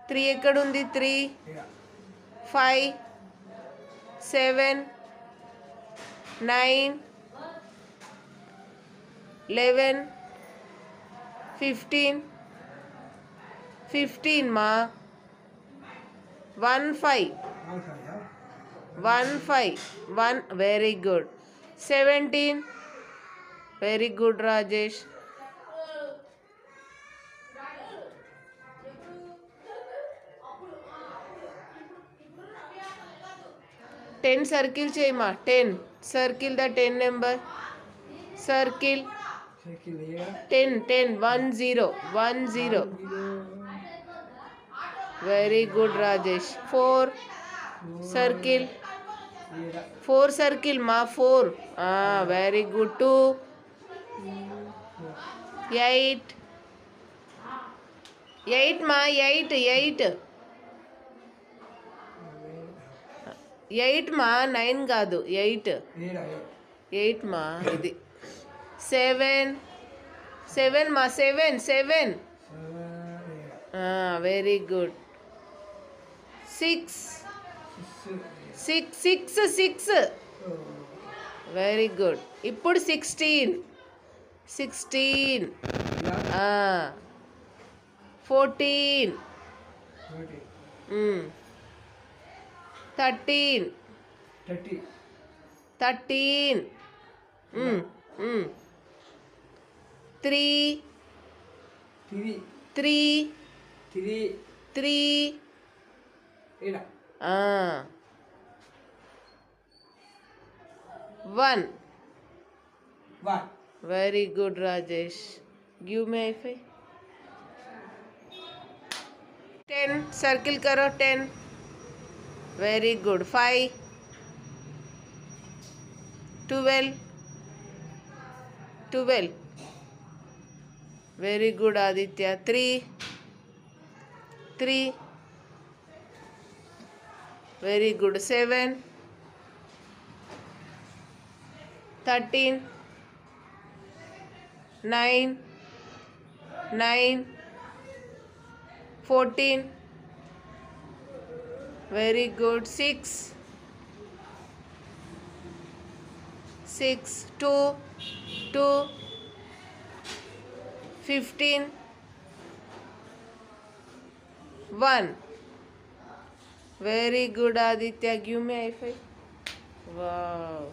3 ఎక్కడుంది 3 5 7 9 11 15 15 మా 1 5 1 5 1 very good 17 very good Rajesh 10 circle చేయమా 10 circle the 10 number circle 10 10 1 0 1 0 very good Rajesh 4 circle 4 circle ma 4 very good 2 8 8 ma 8 8 8 మా 9 కాదు 8 8 మా ఇది 7 7 మా 7 7 వెరీ గుడ్ 6 6 6 వెరీ గుడ్ ఇప్పుడు 16 16 14 13 13 3 1 very good Rajesh give me high five 10 circle karo 10 very good 5 12 12 very good Aditya 3 3 very good 7 13 9 9 14 very good 6 6 2 2 15 1 very good Aditya give me high five wow